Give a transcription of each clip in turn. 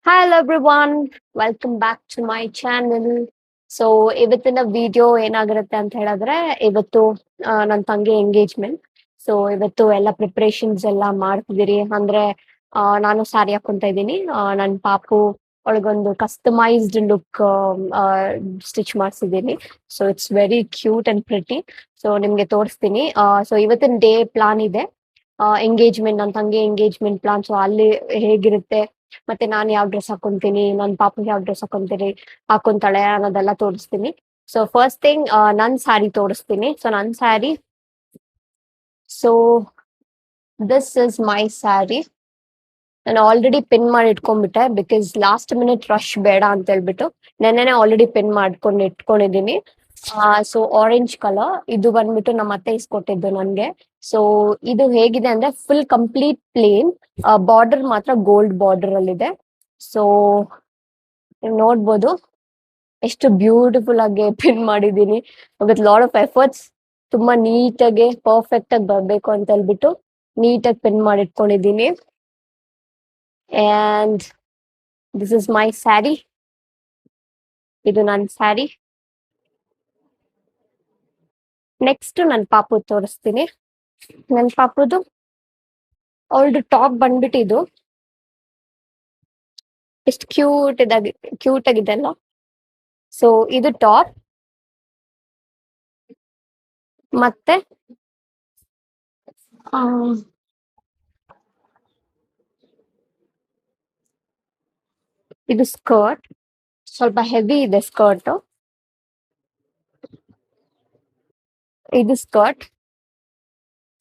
Hello everyone, welcome back to my channel. So ಇವತ್ತಿನ video ಏನಾಗಿರುತ್ತೆ ಅಂತ ಹೇಳಿದ್ರೆ ಇವತ್ತು ನನ್ನ ತಂಗಿ ಎಂಗೇಜ್ಮೆಂಟ್. ಸೊ ಇವತ್ತು ಎಲ್ಲ ಪ್ರಿಪರೇಷನ್ಸ್ ಎಲ್ಲ ಮಾಡ್ತಿದ್ದೀರಿ ಅಂದ್ರೆ ನಾನು ಸ್ಯಾರಿ ಹಾಕೊಂತ ಇದ್ದೀನಿ. ನನ್ನ ಪಾಪು ಒಳಗೊಂದು ಕಸ್ಟಮೈಸ್ಡ್ ಲುಕ್ ಸ್ಟಿಚ್ ಮಾಡಿಸಿದ್ದೀನಿ. So it's very cute and pretty. So ನಿಮ್ಗೆ ತೋರಿಸ್ತೀನಿ. ಸೊ ಇವತ್ತಿನ ಡೇ ಪ್ಲಾನ್ ಇದೆ. ಎಂಗೇಜ್ಮೆಂಟ್, ನನ್ನ ತಂಗಿ ಎಂಗೇಜ್ಮೆಂಟ್ ಪ್ಲಾನ್. ಸೊ ಅಲ್ಲಿ ಹೇಗಿರುತ್ತೆ, ಮತ್ತೆ ನಾನು ಯಾವ ಡ್ರೆಸ್ ಹಾಕೊಂತೀನಿ, ನನ್ನ ಪಾಪಗೆ ಯಾವ ಡ್ರೆಸ್ ಹಾಕೊಂತಾಳೆ ಅನ್ನೋದೆಲ್ಲ ತೋರಿಸ್ತೀನಿ. ಸೊ ಫಸ್ಟ್ ಥಿಂಗ್ ನನ್ನ ಸ್ಯಾರಿ ತೋರಿಸ್ತೀನಿ. ಸೊ ನನ್ನ ಸ್ಯಾರಿ, ಸೊ ದಿಸ್ ಇಸ್ ಮೈ ಸ್ಯಾರಿ. ನಾನು ಆಲ್ರೆಡಿ ಪಿನ್ ಮಾಡಿ ಇಟ್ಕೊಂಡ್ಬಿಟ್ಟೆ ಬಿಕಾಸ್ ಲಾಸ್ಟ್ ಮಿನಿಟ್ ರಶ್ ಬೇಡ ಅಂತ ಹೇಳ್ಬಿಟ್ಟು ನೆನ್ನೆನೆ ಆಲ್ರೆಡಿ ಪಿನ್ ಮಾಡ್ಕೊಂಡು ಇಟ್ಕೊಂಡಿದ್ದೀನಿ. ಸೊ ಆರೆಂಜ್ ಕಲರ್ ಇದು ಬಂದ್ಬಿಟ್ಟು ನಮ್ಮ ಅತ್ತೆ ಇಸ್ಕೊಟ್ಟಿದ್ದು ನನ್ಗೆ. ಸೊ ಇದು ಹೇಗಿದೆ ಅಂದ್ರೆ ಫುಲ್ ಕಂಪ್ಲೀಟ್ ಪ್ಲೇನ್, ಬಾರ್ಡರ್ ಮಾತ್ರ ಗೋಲ್ಡ್ ಬಾರ್ಡರ್ ಅಲ್ಲಿ ಇದೆ. ಸೊ ನೀವು ನೋಡ್ಬೋದು ಎಷ್ಟು ಬ್ಯೂಟಿಫುಲ್ ಆಗಿ ಪಿನ್ ಮಾಡಿದ್ದೀನಿ ವಿತ್ ಲಾಟ್ ಆಫ್ ಎಫರ್ಟ್ಸ್. ತುಂಬಾ ನೀಟಾಗಿ ಪರ್ಫೆಕ್ಟ್ ಆಗಿ ಬರ್ಬೇಕು ಅಂತ ಹೇಳ್ಬಿಟ್ಟು ನೀಟಾಗಿ ಪಿನ್ ಮಾಡಿ ಇಟ್ಕೊಂಡಿದ್ದೀನಿ. ಅಂಡ್ ದಿಸ್ ಇಸ್ ಮೈ ಸ್ಯಾರಿ. ಇದು ನನ್ನ ಸ್ಯಾರಿ. ನೆಕ್ಸ್ಟ್ ನನ್ನ ಪಾಪು ತೋರಿಸ್ತೀನಿ. ನನ್ನ ಪಾಪುದು ಅವಳದು ಟಾಪ್ ಬಂದ್ಬಿಟ್ಟು ಇದು ಎಷ್ಟು ಕ್ಯೂಟ್ ಆಗಿದೆ ಅಲ್ಲ. ಸೊ ಇದು ಟಾಪ್, ಮತ್ತೆ ಇದು ಸ್ಕರ್ಟ್. ಸ್ವಲ್ಪ ಹೆವಿ ಇದೆ ಸ್ಕರ್ಟ್. ಇದು ಸ್ಕರ್ಟ್.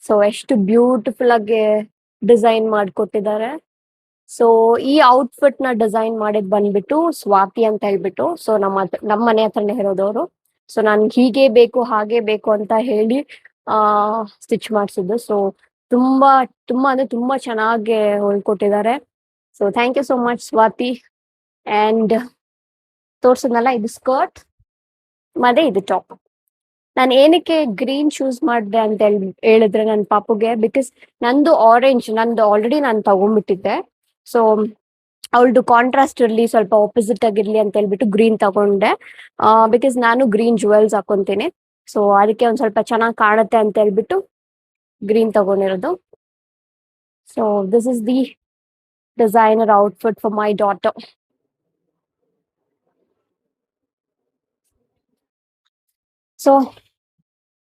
ಸೊ ಎಷ್ಟು ಬ್ಯೂಟಿಫುಲ್ ಆಗಿ ಡಿಸೈನ್ ಮಾಡ್ಕೊಟ್ಟಿದ್ದಾರೆ. ಸೊ ಈ ಔಟ್ಫಿಟ್ ನ ಡಿಸೈನ್ ಮಾಡಿದ್ ಬಂದ್ಬಿಟ್ಟು ಸ್ವಾತಿ ಅಂತ ಹೇಳ್ಬಿಟ್ಟು. ಸೊ ನಮ್ಮ ಮನೆ ಹತ್ರನೇ ಇರೋದವರು. ಸೊ ನನ್ಗೆ ಹೀಗೆ ಬೇಕು ಹಾಗೆ ಬೇಕು ಅಂತ ಹೇಳಿ ಸ್ಟಿಚ್ ಮಾಡಿಸಿದ್ದು. ಸೊ ತುಂಬಾ ತುಂಬಾ ಅಂದ್ರೆ ತುಂಬಾ ಚೆನ್ನಾಗಿ ಹೊಳ್ಕೊಟ್ಟಿದ್ದಾರೆ. So thank you so much Swathi. And ತೋರ್ಸದ್ನಲ್ಲ, ಇದು ಸ್ಕರ್ಟ್ ಮತ್ತೆ ಇದು ಟಾಪ್. ನಾನು ಏನಕ್ಕೆ ಗ್ರೀನ್ ಚೂಸ್ ಮಾಡಿದೆ ಅಂತ ಹೇಳಿದ್ರೆ ನನ್ನ ಪಾಪುಗೆ, ಬಿಕಾಸ್ ನಂದು ಆಲ್ರೆಡಿ ನಾನು ತಗೊಂಡ್ಬಿಟ್ಟಿದ್ದೆ. ಸೊ ಅವಳದು ಕಾಂಟ್ರಾಸ್ಟ್ ಇರ್ಲಿ, ಸ್ವಲ್ಪ ಆಪೋಸಿಟ್ ಆಗಿರ್ಲಿ ಅಂತ ಹೇಳ್ಬಿಟ್ಟು ಗ್ರೀನ್ ತಗೊಂಡೆ. ಬಿಕಾಸ್ ನಾನು ಗ್ರೀನ್ ಜುವೆಲ್ಸ್ ಹಾಕೊಂತೀನಿ. ಸೊ ಅದಕ್ಕೆ ಒಂದ್ ಸ್ವಲ್ಪ ಚೆನ್ನಾಗಿ ಕಾಣುತ್ತೆ ಅಂತ ಹೇಳ್ಬಿಟ್ಟು ಗ್ರೀನ್ ತಗೊಂಡಿರೋದು. So this is the designer outfit for my daughter. So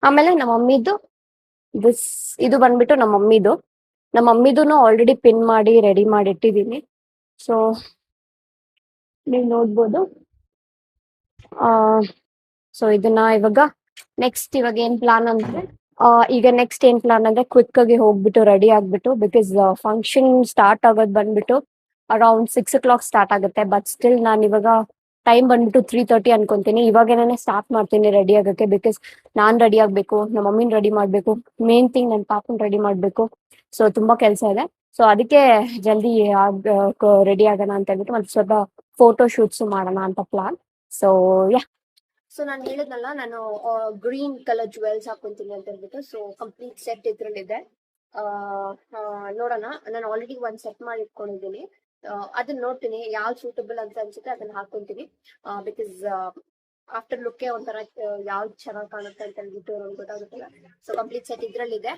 ಆಮೇಲೆ ನಮ್ಮ ಮಮ್ಮಿದು ಇದು ಬಂದ್ಬಿಟ್ಟು ನಮ್ಮ ಮಮ್ಮಿದು ಆಲ್ರೆಡಿ ಪಿನ್ ಮಾಡಿ ರೆಡಿ ಮಾಡಿ ಇಟ್ಟಿದ್ದೀನಿ. ಸೊ ನೀವು ನೋಡ್ಬೋದು. ಸೊ ಇದನ್ನ ಇವಾಗ ಏನ್ ಪ್ಲಾನ್ ಅಂದ್ರೆ, ಈಗ ನೆಕ್ಸ್ಟ್ ಏನ್ ಪ್ಲಾನ್ ಅಂದ್ರೆ ಕ್ವಿಕ್ ಆಗಿ ಹೋಗ್ಬಿಟ್ಟು ರೆಡಿ ಆಗ್ಬಿಟ್ಟು, ಬಿಕಾಸ್ ಫಂಕ್ಷನ್ ಸ್ಟಾರ್ಟ್ ಆಗೋದು ಬಂದ್ಬಿಟ್ಟು ಅರೌಂಡ್ 6 o'clock ಸ್ಟಾರ್ಟ್ ಆಗುತ್ತೆ. ಬಟ್ ಸ್ಟಿಲ್ ನಾನು ಇವಾಗ ಟೈಮ್ ಬಂದ್ಬಿಟ್ಟು 3:30 ಅನ್ಕೊಂತೀನಿ. ಇವಾಗೇನೇ ಸ್ಟಾರ್ಟ್ ಮಾಡ್ತೀನಿ ರೆಡಿ ಆಗಕ್ಕೆ, ಬಿಕಾಸ್ ನಾನ್ ರೆಡಿ ಆಗ್ಬೇಕು, ನಮ್ಮ ಮಮ್ಮಿನ ರೆಡಿ ಮಾಡ್ಬೇಕು, ಮೇನ್ ಥಿಂಗ್ ನನ್ನ ಪಾಪನ್ ರೆಡಿ ಮಾಡ್ಬೇಕು. ಸೊ ತುಂಬಾ ಕೆಲಸ ಇದೆ. ಸೊ ಅದಕ್ಕೆ ಜಲ್ದಿ ರೆಡಿ ಆಗೋಣ ಅಂತ ಹೇಳ್ಬಿಟ್ಟು ಮತ್ತೆ ಸ್ವಲ್ಪ ಫೋಟೋ ಶೂಟ್ಸ್ ಮಾಡೋಣ ಅಂತ ಪ್ಲಾನ್. ಸೊ ಯಾ, ಸೊ ನಾನು ಹೇಳಿದ್ನಲ್ಲ, ನಾನು ಗ್ರೀನ್ ಕಲರ್ ಜುವೆಲ್ಸ್ ಹಾಕೊಂತೀನಿ ಅಂತ ಹೇಳ್ಬಿಟ್ಟು. ಸೊ ಕಂಪ್ಲೀಟ್ ಸೆಟ್ ಇದ್ರಲ್ಲಿದೆ. ನೋಡೋಣ, ನಾನು ಆಲ್ರೆಡಿ ಒಂದ್ ಸೆಟ್ ಮಾಡಿ ಇಟ್ಕೊಂಡಿದ್ದೀನಿ. ಅದನ್ನ ನೋಡ್ತೀನಿ ಯಾವ್ದು ಸೂಟಬಲ್ ಅಂತ ಅನ್ಸುತ್ತೆ ಅದನ್ನ ಹಾಕೊಂತೀನಿ. ಬಿಕಾಸ್ ಆಫ್ಟರ್ ಲುಕ್ ಒಂಥರ ಯಾವ್ದು ಚೆನ್ನಾಗಿ ಕಾಣುತ್ತೆ ಅಂತ ಹೇಳ್ಬಿಟ್ಟು ನಮ್ಗೆ ಗೊತ್ತಾಗುತ್ತಲ್ಲ. ಸೊ ಕಂಪ್ಲೀಟ್ ಸೆಟ್ ಇದ್ರಲ್ಲಿದೆ.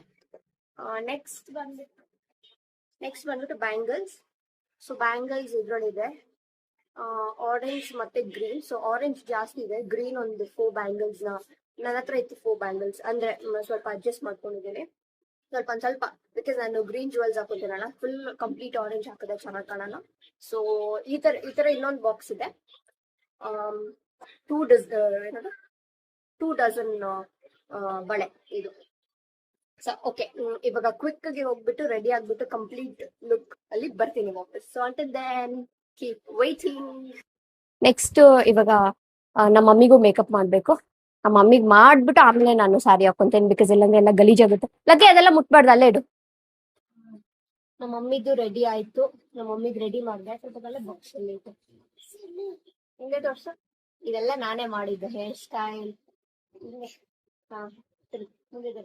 ನೆಕ್ಸ್ಟ್ ಬಂದ್ಬಿಟ್ಟು ಬ್ಯಾಂಗಲ್ಸ್. ಸೊ ಬ್ಯಾಂಗಲ್ಸ್ ಇದ್ರಲ್ಲಿದೆ ಆರೆಂಜ್ ಮತ್ತೆ ಗ್ರೀನ್. ಸೊ ಆರೆಂಜ್ ಜಾಸ್ತಿ ಇದೆ, ಗ್ರೀನ್ ಒಂದು 4 ಬ್ಯಾಂಗಲ್ಸ್ ನನ್ನ ಹತ್ರ ಇತ್ತು. 4 ಬ್ಯಾಂಗಲ್ಸ್ ಅಂದ್ರೆ ಸ್ವಲ್ಪ ಅಡ್ಜಸ್ಟ್ ಮಾಡ್ಕೊಂಡಿದ್ದೀನಿ ಸ್ವಲ್ಪ ಬಿಕಾಸ್ ನಾನು ಗ್ರೀನ್ ಜುವೆಲ್ಸ್ ಹಾಕೋತೀನಲ್ಲ, ಫುಲ್ ಕಂಪ್ಲೀಟ್ ಆರೆಂಜ್ ಹಾಕಿದ್ರೆ ಚೆನ್ನಾಗಿ ಕಾಣಲ್ಲ. ಸೊ ಈ ತರ ಇನ್ನೊಂದು ಬಾಕ್ಸ್ ಇದೆ. 2 ಡಜನ್ ಬಳೆ ಇದು. ಸೊ ಓಕೆ, ಇವಾಗ ಕ್ವಿಕ್ ಆಗಿ ಹೋಗ್ಬಿಟ್ಟು ರೆಡಿ ಆಗ್ಬಿಟ್ಟು ಕಂಪ್ಲೀಟ್ ಲುಕ್ ಅಲ್ಲಿ ಬರ್ತೀನಿ ವಾಪಸ್. So until then keep waiting. Next ಇವಾಗ ನಮ್ಮ ಮಮ್ಮಿಗೂ ಮೇಕಪ್ ಮಾಡ್ಬೇಕು. ನಮ್ಮ ಮಮ್ಮಿಗೆ ಮಾಡ್ಬಿಟ್ಟು ಆಮೇಲೆ ನಾನು ಸ್ಯಾರಿ ಹಾಕೊಂತೇನೆ, ಬಿಕಾಸ್ ಇಲ್ಲಾಂದ್ರೆ ಎಲ್ಲ ಗಲೀಜಾಗುತ್ತೆ. ಲಗ್ಗೆ ಅದೆಲ್ಲ ಮುಟ್ಬಾರ್ದು, ಅಲ್ಲೇ ಇಡು. ನಮ್ಮ ಮಮ್ಮಿದು ರೆಡಿ ಆಯ್ತು. ನಮ್ಮ ಮಮ್ಮಿಗೆ ರೆಡಿ ಮಾಡಿದೆ. ಸ್ವಲ್ಪ ಬಾಕ್ಸ್ ಅಲ್ಲಿ ಇತ್ತು, ಹಿಂಗೆ ತೋರ್ಸು. ಇದೆಲ್ಲ ನಾನೇ ಮಾಡಿದ್ದು, ಹೇರ್ ಸ್ಟೈಲ್. ಹಾ, ಮುಂದೆ.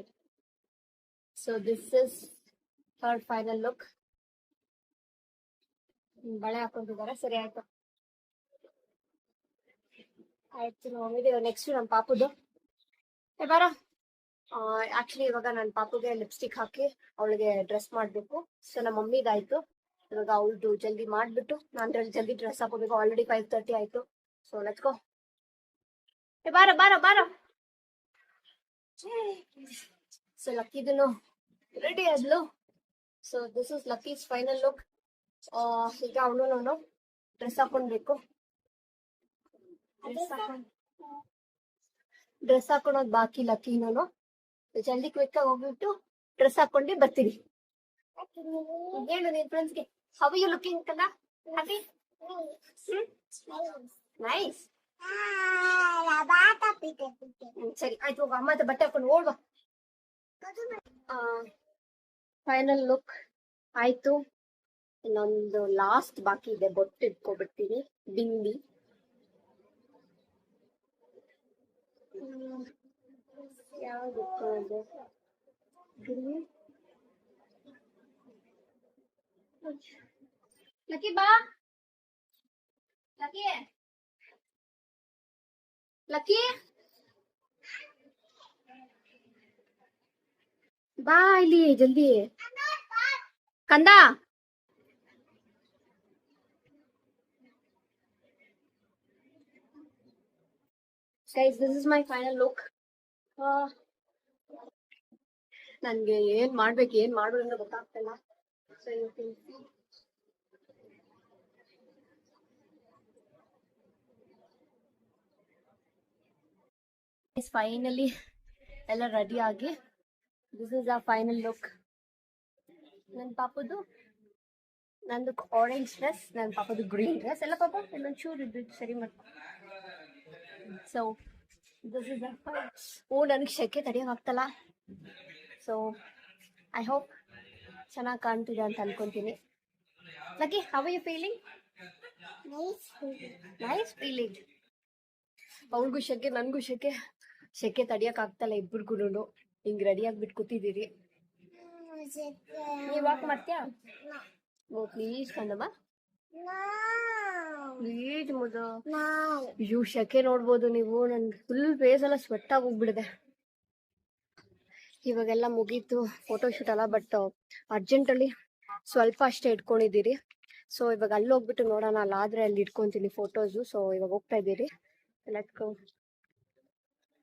So this is Har final look. ಬಳೆ ಹಾಕೊಂಡಿದ್ದಾರೆ. ಸರಿ ಆಯ್ತು ಆಯ್ತು. ನೆಕ್ಸ್ಟ್ ನಮ್ ಪಾಪುದು ಬಾರ. ಆಕ್ಚುಲಿ ಇವಾಗ ನನ್ನ ಪಾಪುಗೆ ಲಿಪ್ಸ್ಟಿಕ್ ಹಾಕಿ ಅವಳಿಗೆ ಡ್ರೆಸ್ ಮಾಡ್ಬೇಕು. ಸೊ ನಮ್ಮ ಮಮ್ಮಿದಾಯ್ತು. ಇವಾಗ ಅವಳದು ಜಲ್ದಿ ಮಾಡ್ಬಿಟ್ಟು ನಾನು ಜಲ್ದಿ ಡ್ರೆಸ್ ಹಾಕೋಬೇಕು. ಆಲ್ರೆಡಿ 5:30 ಆಯ್ತು. So let's go. ಬಾರ ಬಾರ ಬಾರ. ಸೊ ಲಕ್ಕಿದನು ರೆಡಿ ಆದ್ಲು. So this is Lucky's final look. ಈಗ ಅವನು ಡ್ರೆಸ್ ಹಾಕೊಂಡ್ಬೇಕು. ಡ್ರೆಸ್ ಹಾಕೊಳೋದು ಬಾಕಿ ಲಕ್ಕಿನೂ. ಜಲ್ದಿ ಕ್ವಿಕ್ ಆಗಿ ಹೋಗ್ಬಿಟ್ಟು ಡ್ರೆಸ್ ಹಾಕೊಂಡಿ ಬರ್ತೀನಿ. ಹೇಳು ನಿನ್ ಫ್ರೆಂಡ್ಸ್ಗೆ ಹೌ ಯು ಲುಕಿಂಗ್ ಕಲ್ಲ. Happy nice. ಸರಿ ಆಯ್ತು ಹೋಗ ಅಮ್ಮ ಬಟ್ಟೆ ಹಾಕೊಂಡು ಹೋಗುವ. ಫೈನಲ್ ಲುಕ್ ಆಯ್ತು. ಇನ್ನೊಂದು ಲಾಸ್ಟ್ ಬಾಕಿ ಇದೆ. ಬೊಟ್ಟು ಇಟ್ಕೊಬಿಡ್ತೀನಿ. ಬಿಂದಿ ಯಾವ್ದು ಇಟ್ಕೊಳ್ಳೋದು? ಲಕ್ಕಿ ಬಾ. ಲಕ್ಕಿ ಲಕ್ಕಿ ಬಾ ಇಲ್ಲಿ ಜಲ್ದಿ. ಕಂದ guys this is my final look. ನನ್ಗೆ ಏನ್ ಮಾಡ್ಬೇಕು ಏನ್ ಮಾಡೋದು ಅಂತ ಗೊತ್ತಾಗ್ತಿಲ್ಲ. So you can see finally ಎಲ್ಲ ರೆಡಿ ಆಗಿ this is a final look. ನನ್ನ ಪಾಪದು ನಂದು ಆರೆಂಜ್ ಡ್ರೆಸ್, ನನ್ನ ಪಾಪದು ಗ್ರೀನ್ ಡ್ರೆಸ್. ಎಲ್ಲ ಪಾಪ ಇನ್ನೊಂದು ಚೂರು ಇದ್ದು ಸರಿ ಮಾಡ್ಕೊ. ಸೊ ದಿಸ್ ಇಸ್ ನನಗೆ ಶೆಕೆ ತಡಿಯೋಕೆ ಆಗ್ತಲ್ಲ. ಸೊ ಐ ಹೋಪ್ ಚೆನ್ನಾಗಿ ಕಾಣ್ತಿದೆ ಅಂತ ಅನ್ಕೊಂತೀನಿ. Lucky how are you feeling? Nice feeling. ಅವ್ರಿಗೂ ಶೆಕೆ ನನಗೂ ಶೆಕೆ. ಶೆಕೆ ತಡಿಯಕ್ ಆಗ್ತಲ್ಲ ಇಬ್ಬರಿಗೂ. ಹಿಂಗ್ ರೆಡಿ ಆಗ್ಬಿಟ್ಟು ಕೂತಿದ್ದೀರಿ. ನೀವ್ ವಾಕ್ ಮಾಡ್ತೀಯಾ? ಓ ಪ್ಲೀಸ್ ಕಂದಮ್ಮ ಪ್ಲೀಸ್ ಮುದ. ಅಯ್ಯೋ ಶೆಕೆ ನೋಡ್ಬೋದು ನೀವು. ನನ್ ಫುಲ್ ಫೇಸ್ ಎಲ್ಲ ಸ್ವೆಟ್ ಆಗಿ ಹೋಗ್ಬಿಡಿದೆ. ಇವಾಗೆಲ್ಲ ಮುಗೀತು ಫೋಟೋ ಶೂಟ್ ಎಲ್ಲ. ಬಟ್ ಅರ್ಜೆಂಟಲ್ಲಿ ಸ್ವಲ್ಪ ಅಷ್ಟೇ ಇಟ್ಕೊಂಡಿದ್ದೀರಿ. ಸೊ ಇವಾಗ ಅಲ್ಲಿ ಹೋಗ್ಬಿಟ್ಟು ನೋಡೋಣ. ಅಲ್ಲಾದ್ರೆ ಅಲ್ಲಿ ಇಟ್ಕೊಂತೀನಿ ಫೋಟೋಸು. ಸೊ ಇವಾಗ ಹೋಗ್ತಾ ಇದ್ದೀರಿ.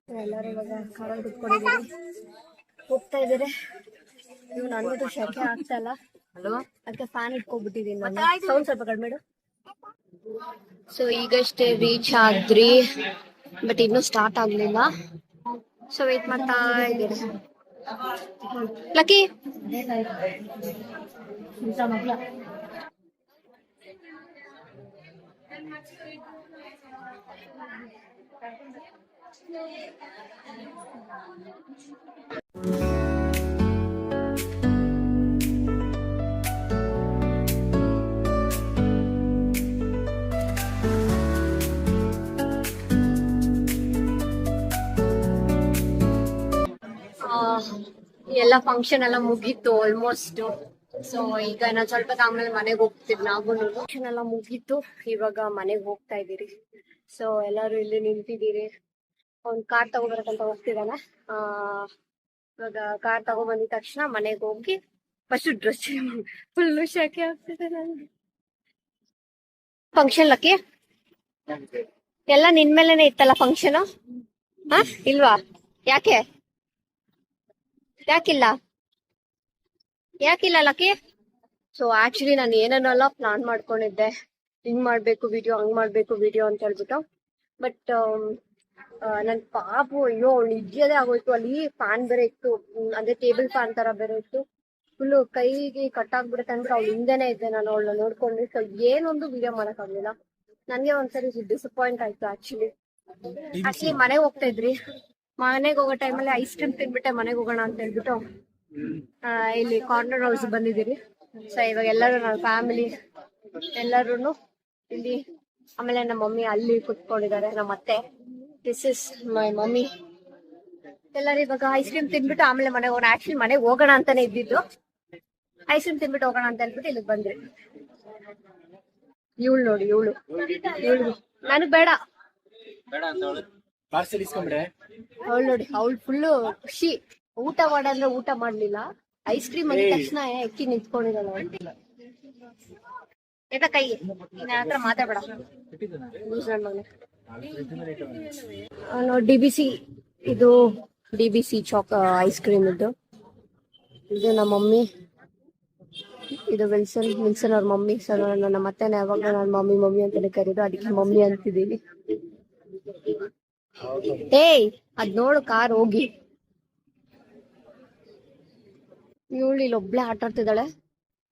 ಎಲ್ಲರೂ ಇವಾಗ ಕಾರಲ್ಲಿ ಕುತ್ಕೊಂಡಿದ್ದೀರಿ, ಹೋಗ್ತಾ ಇದ್ದೀರಿ. ನೀವು ನನ್ಗದು ಶೆಕೆ ಆಗ್ತಾ ಇಲ್ಲ, ಅದಕ್ಕೆ ಫ್ಯಾನ್ ಇಟ್ಕೊಬಿಟ್ಟಿದ್ದೀನಿ. ಸೌಂಡ್ ಸ್ವಲ್ಪ ಕಡಿಮೆ. ಸೊ ಈಗಷ್ಟೇ ರೀಚ್ ಆದ್ರಿ, ಬಟ್ ಇನ್ನೂ ಸ್ಟಾರ್ಟ್ ಆಗ್ಲಿಲ್ಲ. ಸೊ ವೇಟ್ ಮಾಡ್ತಾ ಇದ್ದೀರಿ. ಲಕ್ಕಿ ಎಲ್ಲ ಫಂಕ್ಷನ್ ಎಲ್ಲ ಮುಗೀತು ಆಲ್ಮೋಸ್ಟ್. ಸೊ ಈಗ ನಾನು ಸ್ವಲ್ಪ ಆಮೇಲೆ ಮನೆಗೆ ಹೋಗ್ತೀವಿ. ನಾವು ಫಂಕ್ಷನ್ ಎಲ್ಲ ಮುಗೀತು, ಇವಾಗ ಮನೆಗೆ ಹೋಗ್ತಾ ಇದ್ದೀರಿ. ಸೊ ಎಲ್ಲರೂ ಇಲ್ಲಿ ನಿಂತಿದ್ದೀರಿ. ಅವ್ನ್ ಕಾರ್ ತಗೋಬರಕಂತ ಹೋಗ್ತಿದಾನ. ಇವಾಗ ಕಾರ್ ತಗೊಂಡ್ಬಂದಿದ ತಕ್ಷಣ ಮನೆಗೆ ಹೋಗಿ ಫಸ್ಟ್ ಡ್ರೆಸ್ ಫುಲ್ ಶೆಕೆ ಆಗ್ತಿದೆ ನನ್ಗೆ. ಫಂಕ್ಷನ್ ಲಕ್ಕಿ ಎಲ್ಲ ನಿನ್ ಮೇಲೆನೆ ಇತ್ತಲ್ಲ ಫಂಕ್ಷನ್? ಇಲ್ವಾ? ಯಾಕೆ ಯಾಕಿಲ್ಲ ಲಕ್ಕಿ? ಸೊ ಆಕ್ಚುಲಿ ನಾನು ಏನನ್ನೆಲ್ಲ ಪ್ಲಾನ್ ಮಾಡ್ಕೊಂಡಿದ್ದೆ. ಹಿಂಗ್ ಮಾಡ್ಬೇಕು ವಿಡಿಯೋ, ಹಂಗ್ ಮಾಡ್ಬೇಕು ವಿಡಿಯೋ ಅಂತ ಹೇಳ್ಬಿಟ್ಟು. ಬಟ್ ನನ್ ಪಾಪು ಅಯ್ಯೋ ಅವ್ಳು ಇದ್ಯದೇ ಆಗೋಯ್ತು. ಅಲ್ಲಿ ಫ್ಯಾನ್ ಬೇರೆ ಇತ್ತು, ಅಂದ್ರೆ ಟೇಬಲ್ ಫ್ಯಾನ್ ತರ ಬೇರೆ ಇತ್ತು. ಫುಲ್ಲು ಕೈಗೆ ಕಟ್ ಆಗ್ಬಿಡುತ್ತೆ ಅಂದ್ರೆ ಅವ್ಳು ಹಿಂದೆನೆ ಇದ್ದೆ ನಾನು ಅವಳನ್ನ ನೋಡ್ಕೊಂಡು. ಸೊ ಏನೊಂದು ವಿಡಿಯೋ ಮಾಡಕ್ ಆಗ್ಲಿಲ್ಲ. ನನ್ಗೆ ಒಂದ್ಸರಿ ಡಿಸಪಾಯಿಂಟ್ ಆಯ್ತು ಆಕ್ಚುಲಿ. ಮನೆಗೆ ಹೋಗ್ತಾ ಇದ್ರಿ. ಮನೆಗೆ ಹೋಗೋ ಟೈಮಲ್ಲಿ ಐಸ್ ಕ್ರೀಮ್ ತಿನ್ಬಿಟ್ಟೆ ಮನೆಗೆ ಹೋಗೋಣ ಅಂತ ಹೇಳ್ಬಿಟ್ಟು ಇಲ್ಲಿ ಕಾರ್ನರ್ ಹೌಸ್ ಬಂದಿದ್ದೀರಿ. ಸೊ ಇವಾಗ ಎಲ್ಲರೂ ನನ್ನ ಫ್ಯಾಮಿಲಿ ಎಲ್ಲರೂ ಇಲ್ಲಿ. ಆಮೇಲೆ ನಮ್ಮ ಮಮ್ಮಿ ಅಲ್ಲಿ ಕುತ್ಕೊಂಡಿದ್ದಾರೆ, ನಮ್ಮ ಅತ್ತೆ. This is my mummy. ಎಲ್ಲರೂ ಇವಾಗ ಐಸ್ ಕ್ರೀಮ್ ತಿನ್ಬಿಟ್ಟು ಆಮೇಲೆ ಮನೆಗೆ ಹೋಗೋಣ. ಆಕ್ಚುಲಿ ಮನೆಗೆ ಹೋಗೋಣ ಅಂತಾನೆ ಇದ್ದಿದ್ದು. ಐಸ್ ಕ್ರೀಮ್ ತಿನ್ಬಿಟ್ಟು ಹೋಗೋಣ ಅಂತ ಹೇಳ್ಬಿಟ್ಟು ಇಲ್ಲಿಗೆ ಬಂದ್ರಿ. ಇವಳು ನೋಡಿ ಇವಳು ನನಗ್ ಬೇಡ ಪಾರ್ಸಲ್ ಇಸ್ಕೊಂಡ್ರೆ ಅವಳು ನೋಡಿ ಅವಳು ಫುಲ್ಲು ಖುಷಿ. ಊಟ ಮಾಡಂದ್ರೆ ಊಟ ಮಾಡ್ಲಿಲ್ಲ, ಐಸ್ ಕ್ರೀಮ್ ಆಗಿದ ತಕ್ಷಣ ಎಕ್ಕಿ ನಿಂತ್ಕೊಂಡಿದ್ದಾಳೆ. ಎತ್ತ ಕೈ ನನ್ನ ಹತ್ರ ಮಾತಾಡ್ಬೇಡ. DBC ಇದು DBC ಐಸ್ ಕ್ರೀಮ್ ಇದು ನಮ್ಮ ಮಮ್ಮಿ. ಇದು ವಿಲ್ಸನ್ ಅವ್ರ ಮಮ್ಮಿ. ಸೊ ನನ್ನ ಮತ್ತೆ ಯಾವಾಗ ನಾನು ಮಮ್ಮಿ ಅಂತಾನೆ ಕರೀದು, ಅದಕ್ಕೆ ಮಮ್ಮಿ ಅಂತಿದ್ದೀನಿ. ಏಯ್ ಅದ್ ನೋಡು ಕಾರ್ ಹೋಗಿ. ಇವಳು ಇಲ್ಲಿ ಒಬ್ಳೆ ಆಟ ಆಡ್ತಿದ್ದಾಳೆ,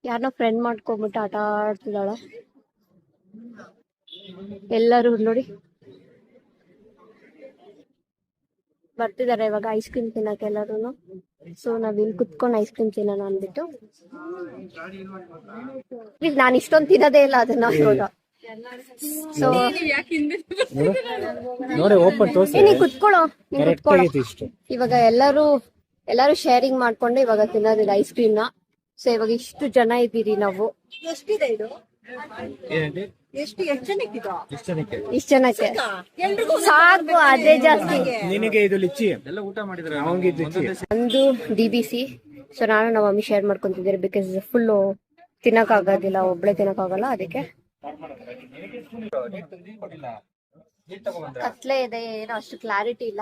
ಯಾರನ್ನ ಫ್ರೆಂಡ್ ಮಾಡ್ಕೊಂಡ್ಬಿಟ್ಟು ಆಟ ಆಡ್ತಿದ್ದಾಳೆ. ಎಲ್ಲರೂ ನೋಡಿ ಬರ್ತಿದಾರೆ ಇವಾಗ ಐಸ್ ಕ್ರೀಮ್ ತಿನ್ನಕ್ಕೆ ಎಲ್ಲರೂ. ಸೊ ನಾವ್ ಇಲ್ಲಿ ಕುತ್ಕೊಂಡು ಐಸ್ ಕ್ರೀಮ್ ತಿನ್ನೋಣ ಅಂದ್ಬಿಟ್ಟು. ನಾನು ಇಷ್ಟೊಂದು ತಿನ್ನೋದೇ ಇಲ್ಲ ಅದನ್ನ ಇವಾಗ. ಸೊ ನೀ ಕುತ್ಕೊಳ್ಳೋ. ಇವಾಗ ಎಲ್ಲರೂ ಶೇರಿಂಗ್ ಮಾಡ್ಕೊಂಡು ಇವಾಗ ತಿನ್ನೋದಿದೆ ಐಸ್ ಕ್ರೀಮ್ ನ. ಸೊ ಇವಾಗ ಇಷ್ಟು ಜನ ಇದ್ದೀರಿ ನಾವು. ಎಷ್ಟಿದೆ ಇದು? ಎಷ್ಟು ಜನಕ್ಕೆ ಸಾಕು, ಅದೇ ಜಾಸ್ತಿ. ನಿನಗೆ ಇದು ಲಿಚ್ಚಿ ಎಲ್ಲ ಊಟ ಮಾಡಿದ್ರೆ ಒಂದು DBC. ಸೊ ನಾನು ನಮ್ಮ ಮಮ್ಮಿ ಶೇರ್ ಮಾಡ್ಕೊಂತಿದ್ದೀರಿ, ಬಿಕಾಸ್ ಫುಲ್ ತಿನ್ನಕ್ ಆಗೋದಿಲ್ಲ, ಒಬ್ಳೆ ತಿನ್ನಕ್ ಆಗಲ್ಲ. ಅದಕ್ಕೆ ಕತ್ಲೆ ಇದೆ, ಏನೋ ಅಷ್ಟು ಕ್ಲಾರಿಟಿ ಇಲ್ಲ.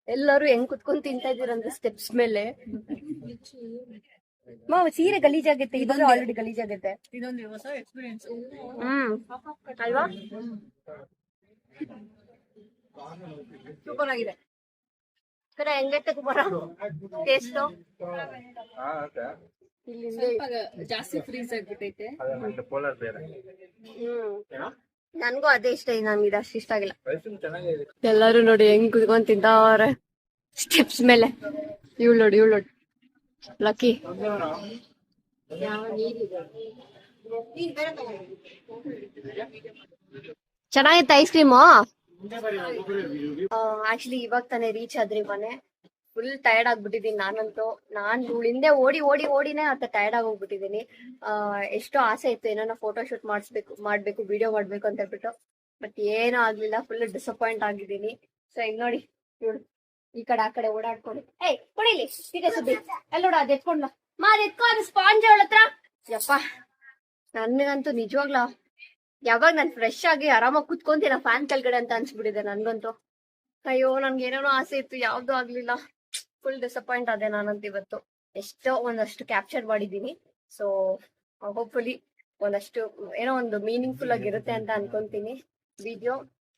ಎಲ್ಲರೂ ಹೆಂಗ್ ಕುತ್ಕೊಂಡ್ ತಿಂತಾ ಇದೀರಂದ್ರೆ ಸ್ಟೆಪ್ಸ್ ಮೇಲೆ. ಸೀರೆ ಗಲೀಜಾಗತ್ತೆ, ಇದೊಂದು ಆಲ್ರೆಡಿ ಗಲೀಜಾಗತ್ತೆ. ಅಲ್ವಾ? ಸೂಪರ್ ಆಗಿದೆ. ಹೆಂಗೈತೆ ಕುಮಾರ ಟೇಸ್ಟ್? ಜಾಸ್ತಿ ಫ್ರೀಸ್ ಆಗ್ಬಿಟ್ಟೈತೆ. ನನ್ಗೂ ಅದೇ ಇಷ್ಟ, ನನ್ಗೆ ಇದಷ್ಟು ಇಷ್ಟ ಆಗಿಲ್ಲ. ಎಲ್ಲರೂ ನೋಡಿ ಹೆಂಗ್ ಕುತ್ಕೊಂಡ್ ತಿಂತಾವ್ರೆ ಸ್ಟೆಪ್ಸ್ ಮೇಲೆ. ಇವಳು ನೋಡಿ ಲಕ್ಕಿ. ಚೆನ್ನಾಗಿತ್ತು ಐಸ್ ಕ್ರೀಮು. ಆಕ್ಚುಲಿ ಇವಾಗ ತಾನೇ ರೀಚ್ ಆದ್ರಿ ಮನೆ. ಫುಲ್ ಟಯರ್ಡ್ ಆಗ್ಬಿಟ್ಟಿದೀನಿ ನಾನಂತೂ. ನಾನ್ ಹಿಂದೆ ಓಡಿನೇ ಅಂತ ಟಯರ್ಡ್ ಆಗೋಗ್ಬಿಟ್ಟಿದೀನಿ. ಎಷ್ಟೋ ಆಸೆ ಇತ್ತು ಏನಾನ ಫೋಟೋ ಶೂಟ್ ಮಾಡ್ಬೇಕು ವಿಡಿಯೋ ಮಾಡ್ಬೇಕು ಅಂತ ಹೇಳ್ಬಿಟ್ಟು, ಬಟ್ ಏನೂ ಆಗ್ಲಿಲ್ಲ. ಫುಲ್ ಡಿಸಪಾಯಿಂಟ್ ಆಗಿದ್ದೀನಿ. ಸೊ ಈಗ ನೋಡಿ ಇವಳು ಈ ಕಡೆ ಆ ಕಡೆ ಓಡಾಡ್ಕೊಂಡು, ಏಯ್ ಕೊಡಿಲಿ ಸೀರೆ ಸುದ್ದಿ ಎಲ್ಲ ನೋಡ ಅದ್ ಎತ್ಕೊಂಡ ಅದ್ ಎತ್ಕೊ, ಅದು ಸ್ಪಾಂಜ್ ಅವಳ ಹತ್ರ. ಯಪ್ಪ ನನ್ಗಂತೂ ನಿಜವಾಗ್ಲ ಯಾವಾಗ ನಾನು ಫ್ರೆಶ್ ಆಗಿ ಆರಾಮಾಗಿ ಕುತ್ಕೊಂತೀನ ಫ್ಯಾನ್ ಕೆಳಗಡೆ ಅಂತ ಅನ್ಸ್ಬಿಟ್ಟಿದೆ ನನ್ಗಂತೂ. ಅಯ್ಯೋ ನನ್ಗೆ ಏನೇನೋ ಆಸೆ ಇತ್ತು, ಯಾವ್ದು ಆಗ್ಲಿಲ್ಲ. ಫುಲ್ ಡಿಸಪಾಯಿಂಟ್ ಆದೆ ನಾನಂತ ಇವತ್ತು. ಎಷ್ಟೋ ಒಂದಷ್ಟು ಕ್ಯಾಪ್ಚರ್ ಮಾಡಿದೀನಿ. ಸೊ ಹೋಪ್ಫುಲಿ ಒಂದಷ್ಟು ಏನೋ ಒಂದು ಮೀನಿಂಗ್ಫುಲ್ ಆಗಿರುತ್ತೆ ಅಂತ ಅನ್ಕೊಂತೀನಿ. ವಿಡಿಯೋ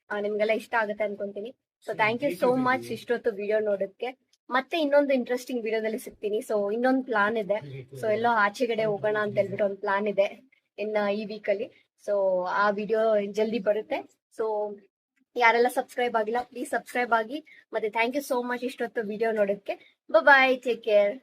ನಿಮ್ಗೆಲ್ಲ ಇಷ್ಟ ಆಗುತ್ತೆ ಅನ್ಕೊಂತೀನಿ. So thank you so much ಇಷ್ಟೊತ್ತು ವಿಡಿಯೋ ನೋಡೋದಕ್ಕೆ. ಮತ್ತೆ ಇನ್ನೊಂದು ಇಂಟ್ರೆಸ್ಟಿಂಗ್ ವಿಡಿಯೋದಲ್ಲಿ ಸಿಗ್ತೀನಿ. ಸೊ ಇನ್ನೊಂದು ಪ್ಲಾನ್ ಇದೆ. ಸೊ ಎಲ್ಲೋ ಆಚೆಗಡೆ ಹೋಗೋಣ ಅಂತ ಹೇಳ್ಬಿಟ್ಟು ಒಂದು ಪ್ಲಾನ್ ಇದೆ ಈ ವೀಕ್ ಅಲ್ಲಿ. ಸೊ ಆ ವಿಡಿಯೋ ಜಲ್ದಿ ಬರುತ್ತೆ. ಸೊ ಯಾರೆಲ್ಲ ಸಬ್ಸ್ಕ್ರೈಬ್ ಆಗಿಲ್ಲ ಪ್ಲೀಸ್ ಸಬ್ಸ್ಕ್ರೈಬ್ ಆಗಿ. ಮತ್ತೆ ಥ್ಯಾಂಕ್ ಯು ಸೋ ಮಚ್ ಇಷ್ಟೊತ್ತು ವಿಡಿಯೋ ನೋಡೋದಕ್ಕೆ. ಬಾಯ್, ಟೇಕ್ ಕೇರ್.